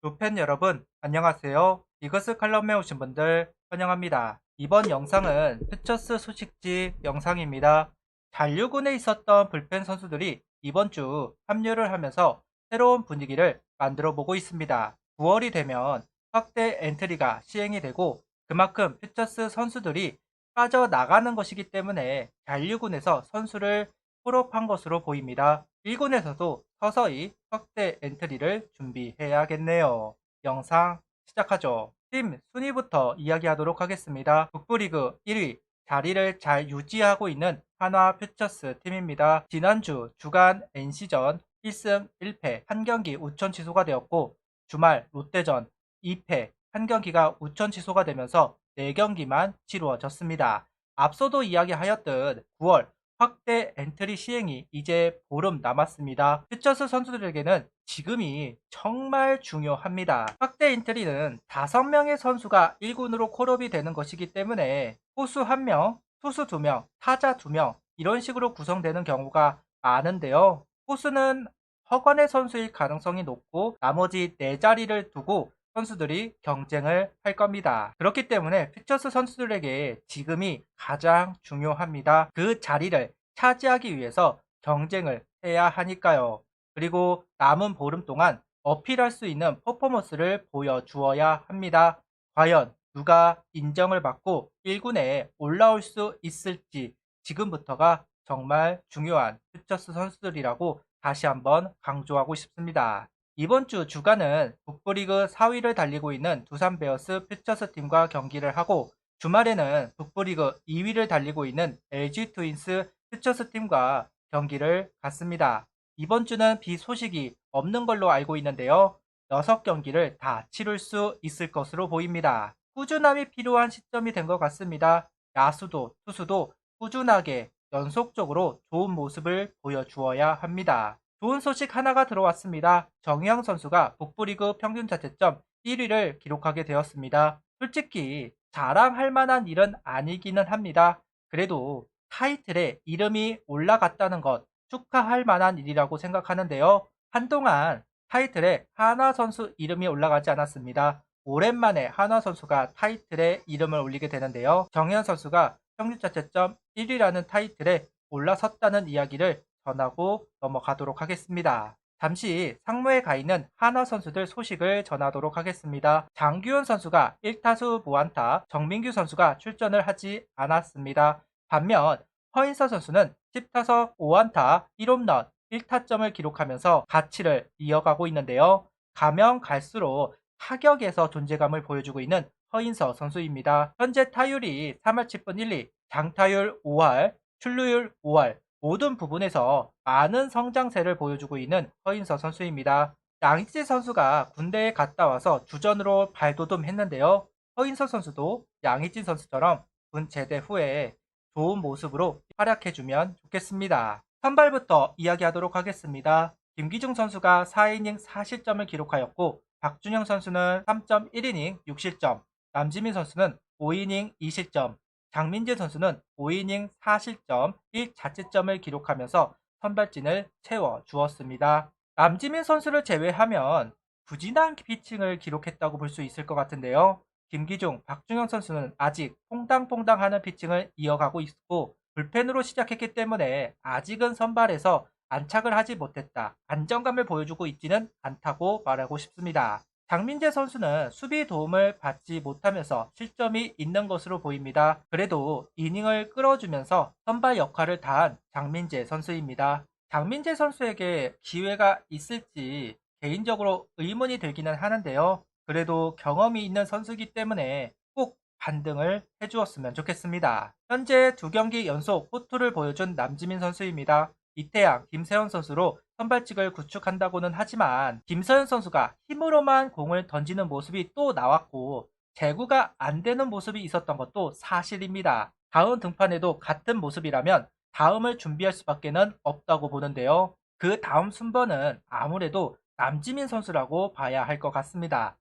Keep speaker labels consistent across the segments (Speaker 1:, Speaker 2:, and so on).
Speaker 1: 루팬 여러분, 안녕하세요. 이것을 칼럼에 오신 분들 환영합니다. 이번 영상은 퓨처스 소식지 영상입니다. 잔류군에 있었던 불펜 선수들이 이번 주 합류를 하면서 새로운 분위기를 만들어 보고 있습니다. 9월이 되면 확대 엔트리가 시행이 되고 그만큼 퓨처스 선수들이 빠져나가는 것이기 때문에 잔류군에서 선수를 폴업한 것으로 보입니다. 1군에서도 서서히 확대 엔트리를 준비해야겠네요. 영상 시작하죠. 팀 순위부터 이야기하도록 하겠습니다. 북부리그 1위 자리를 잘 유지하고 있는 한화 퓨처스 팀입니다. 지난주 주간 NC전 1승 1패 한 경기 우천 취소가 되었고 주말 롯데전 2패 한 경기가 우천 취소가 되면서 4경기만 치루어졌습니다. 앞서도 이야기하였듯 9월 확대 엔트리 시행이 이제 보름 남았습니다. 퓨처스 선수들에게는 지금이 정말 중요합니다. 확대 엔트리는 5명의 선수가 1군으로 콜업이 되는 것이기 때문에 포수 1명, 투수 2명, 타자 2명 이런 식으로 구성되는 경우가 많은데요. 포수는 허건의 선수일 가능성이 높고 나머지 4자리를 두고 선수들이 경쟁을 할 겁니다. 그렇기 때문에 퓨처스 선수들에게 지금이 가장 중요합니다. 그 자리를 차지하기 위해서 경쟁을 해야 하니까요. 그리고 남은 보름 동안 어필할 수 있는 퍼포먼스를 보여주어야 합니다. 과연 누가 인정을 받고 1군에 올라올 수 있을지 지금부터가 정말 중요한 퓨처스 선수들이라고 다시 한번 강조하고 싶습니다. 이번 주 주간은 북부리그 4위를 달리고 있는 두산 베어스 퓨처스 팀과 경기를 하고 주말에는 북부리그 2위를 달리고 있는 LG 트윈스 퓨처스 팀과 경기를 갖습니다. 이번 주는 비 소식이 없는 걸로 알고 있는데요. 6경기를 다 치룰 수 있을 것으로 보입니다. 꾸준함이 필요한 시점이 된 것 같습니다. 야수도 투수도 꾸준하게 연속적으로 좋은 모습을 보여주어야 합니다. 좋은 소식 하나가 들어왔습니다. 정희영 선수가 북부리그 평균 자책점 1위를 기록하게 되었습니다. 솔직히 자랑할 만한 일은 아니기는 합니다. 그래도 타이틀에 이름이 올라갔다는 것 축하할 만한 일이라고 생각하는데요. 한동안 타이틀에 한화 선수 이름이 올라가지 않았습니다. 오랜만에 한화 선수가 타이틀에 이름을 올리게 되는데요. 정현 선수가 평균 자책점 1위라는 타이틀에 올라섰다는 이야기를 전하고 넘어가도록 하겠습니다. 잠시 상무에 가 있는 한화 선수들 소식을 전하도록 하겠습니다. 장규현 선수가 1타수 무안타, 정민규 선수가 출전을 하지 않았습니다. 반면 허인서 선수는 10타석 5안타 1홈런 1타점을 기록하면서 가치를 이어가고 있는데요. 가면 갈수록 타격에서 존재감을 보여주고 있는 허인서 선수입니다. 현재 타율이 3할 7분 1리, 장타율 5할, 출루율 5할 모든 부분에서 많은 성장세를 보여주고 있는 허인서 선수입니다. 양희지 선수가 군대에 갔다 와서 주전으로 발돋움했는데요. 허인서 선수도 양희진 선수처럼 군 제대 후에 좋은 모습으로 활약해주면 좋겠습니다. 선발부터 이야기하도록 하겠습니다. 김기중 선수가 4이닝 4실점을 기록하였고 박준영 선수는 3.1이닝 6실점, 남지민 선수는 5이닝 2실점, 장민재 선수는 5이닝 4실점 1자책점을 기록하면서 선발진을 채워주었습니다. 남지민 선수를 제외하면 부진한 피칭을 기록했다고 볼 수 있을 것 같은데요. 김기중, 박준영 선수는 아직 퐁당퐁당하는 피칭을 이어가고 있고 불펜으로 시작했기 때문에 아직은 선발에서 안착을 하지 못했다. 안정감을 보여주고 있지는 않다고 말하고 싶습니다. 장민재 선수는 수비 도움을 받지 못하면서 실점이 있는 것으로 보입니다. 그래도 이닝을 끌어주면서 선발 역할을 다한 장민재 선수입니다. 장민재 선수에게 기회가 있을지 개인적으로 의문이 들기는 하는데요. 그래도 경험이 있는 선수이기 때문에 꼭 반등을 해주었으면 좋겠습니다. 현재 2경기 연속 호투를 보여준 남지민 선수입니다. 이태양, 김세현 선수로 선발직을 구축한다고는 하지만 김서현 선수가 힘으로만 공을 던지는 모습이 또 나왔고 제구가 안 되는 모습이 있었던 것도 사실입니다. 다음 등판에도 같은 모습이라면 다음을 준비할 수밖에는 없다고 보는데요. 그 다음 순번은 아무래도 남지민 선수라고 봐야 할 것 같습니다.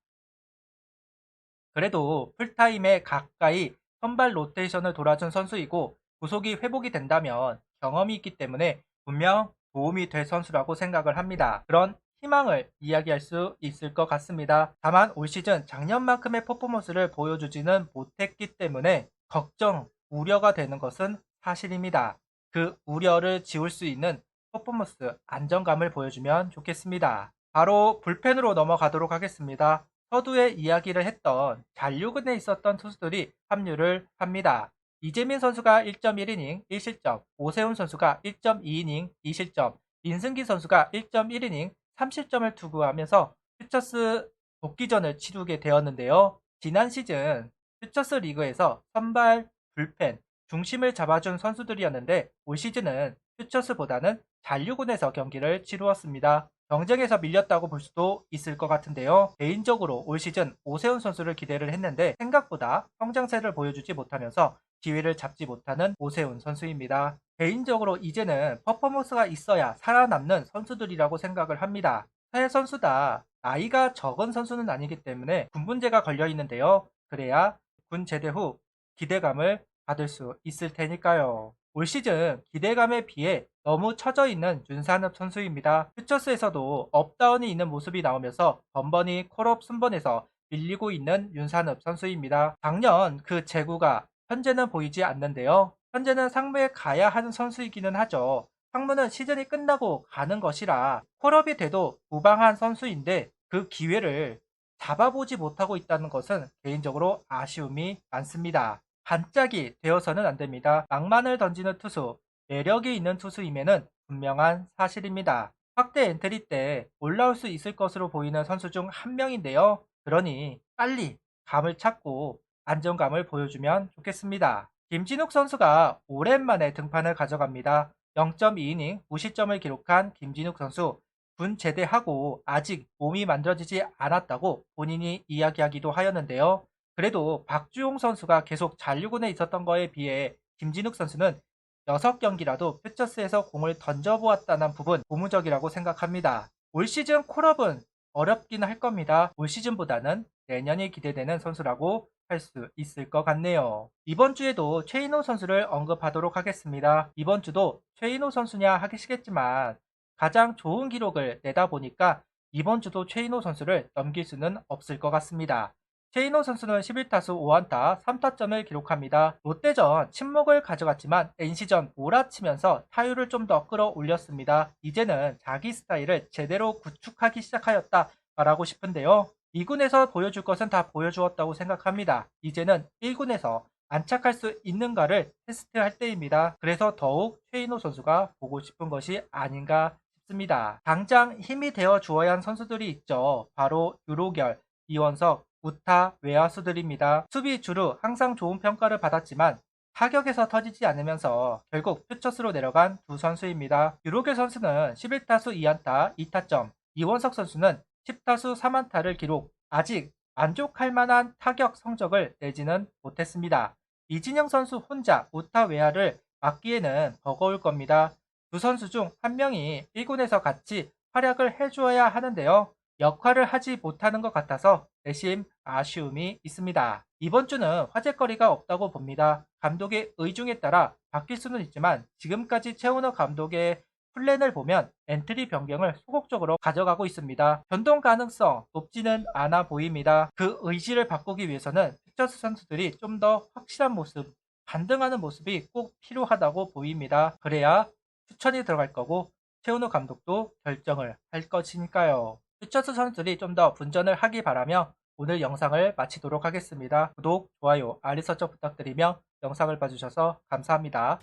Speaker 1: 그래도 풀타임에 가까이 선발 로테이션을 돌아준 선수이고 구속이 회복이 된다면 경험이 있기 때문에 분명 도움이 될 선수라고 생각을 합니다. 그런 희망을 이야기할 수 있을 것 같습니다. 다만 올 시즌 작년만큼의 퍼포먼스를 보여주지는 못했기 때문에 걱정, 우려가 되는 것은 사실입니다. 그 우려를 지울 수 있는 퍼포먼스, 안정감을 보여주면 좋겠습니다. 바로 불펜으로 넘어가도록 하겠습니다. 서두에 이야기를 했던 잔류군에 있었던 투수들이 합류를 합니다. 이재민 선수가 1.1이닝 1실점, 오세훈 선수가 1.2이닝 2실점, 민승기 선수가 1.1이닝 3실점을 투구하면서 퓨처스 복귀전을 치르게 되었는데요. 지난 시즌 퓨처스 리그에서 선발, 불펜, 중심을 잡아준 선수들이었는데 올 시즌은 퓨처스보다는 잔류군에서 경기를 치루었습니다. 경쟁에서 밀렸다고 볼 수도 있을 것 같은데요. 개인적으로 올 시즌 오세훈 선수를 기대를 했는데 생각보다 성장세를 보여주지 못하면서 기회를 잡지 못하는 오세훈 선수입니다. 개인적으로 이제는 퍼포먼스가 있어야 살아남는 선수들이라고 생각을 합니다. 새 선수다 나이가 적은 선수는 아니기 때문에 군분제가 걸려 있는데요. 그래야 군 제대 후 기대감을 받을 수 있을 테니까요. 올 시즌 기대감에 비해 너무 처져 있는 윤산엽 선수입니다. 퓨처스에서도 업다운이 있는 모습이 나오면서 번번이 콜업 순번에서 밀리고 있는 윤산엽 선수입니다. 작년 그 재구가 현재는 보이지 않는데요. 현재는 상무에 가야 하는 선수이기는 하죠. 상무는 시즌이 끝나고 가는 것이라 콜업이 돼도 무방한 선수인데 그 기회를 잡아보지 못하고 있다는 것은 개인적으로 아쉬움이 많습니다. 반짝이 되어서는 안 됩니다. 낭만을 던지는 투수, 매력이 있는 투수임에는 분명한 사실입니다. 확대 엔트리 때 올라올 수 있을 것으로 보이는 선수 중 한 명인데요. 그러니 빨리 감을 찾고 안정감을 보여주면 좋겠습니다. 김진욱 선수가 오랜만에 등판을 가져갑니다. 0.2이닝 무실점을 기록한 김진욱 선수, 군 제대하고 아직 몸이 만들어지지 않았다고 본인이 이야기하기도 하였는데요. 그래도 박주용 선수가 계속 잔류군에 있었던 거에 비해 김진욱 선수는 6경기라도 퓨처스에서 공을 던져보았다는 부분 고무적이라고 생각합니다. 올 시즌 콜업은 어렵긴 할 겁니다. 올 시즌보다는 내년이 기대되는 선수라고 할 수 있을 것 같네요. 이번 주에도 최인호 선수를 언급하도록 하겠습니다. 이번 주도 최인호 선수냐 하시겠지만 가장 좋은 기록을 내다 보니까 이번 주도 최인호 선수를 넘길 수는 없을 것 같습니다. 최인호 선수는 11타수 5안타 3타점을 기록합니다. 롯데전 침묵을 가져갔지만 NC전 몰아치면서 타율을 좀 더 끌어올렸습니다. 이제는 자기 스타일을 제대로 구축하기 시작하였다 말하고 싶은데요. 2군에서 보여줄 것은 다 보여주었다고 생각합니다. 이제는 1군에서 안착할 수 있는가를 테스트할 때입니다. 그래서 더욱 최인호 선수가 보고 싶은 것이 아닌가 싶습니다. 당장 힘이 되어 주어야 한 선수들이 있죠. 바로 유로결, 이원석, 우타, 외야수들입니다. 수비 주루 항상 좋은 평가를 받았지만 타격에서 터지지 않으면서 결국 퓨처스로 내려간 두 선수입니다. 유로겔 선수는 11타수 2안타 2타점, 이원석 선수는 10타수 3안타를 기록. 아직 만족할 만한 타격 성적을 내지는 못했습니다. 이진영 선수 혼자 우타 외야를 맡기에는 버거울 겁니다. 두 선수 중 한 명이 1군에서 같이 활약을 해주어야 하는데요. 역할을 하지 못하는 것 같아서 내심 아쉬움이 있습니다. 이번 주는 화제거리가 없다고 봅니다. 감독의 의중에 따라 바뀔 수는 있지만 지금까지 최은호 감독의 플랜을 보면 엔트리 변경을 소극적으로 가져가고 있습니다. 변동 가능성 높지는 않아 보입니다. 그 의지를 바꾸기 위해서는 퓨처스 선수들이 좀 더 확실한 모습, 반등하는 모습이 꼭 필요하다고 보입니다. 그래야 추천이 들어갈 거고 최은호 감독도 결정을 할 것이니까요. 퓨처스 선수들이 좀 더 분전을 하기 바라며 오늘 영상을 마치도록 하겠습니다. 구독, 좋아요, 알림 설정 부탁드리며 영상을 봐주셔서 감사합니다.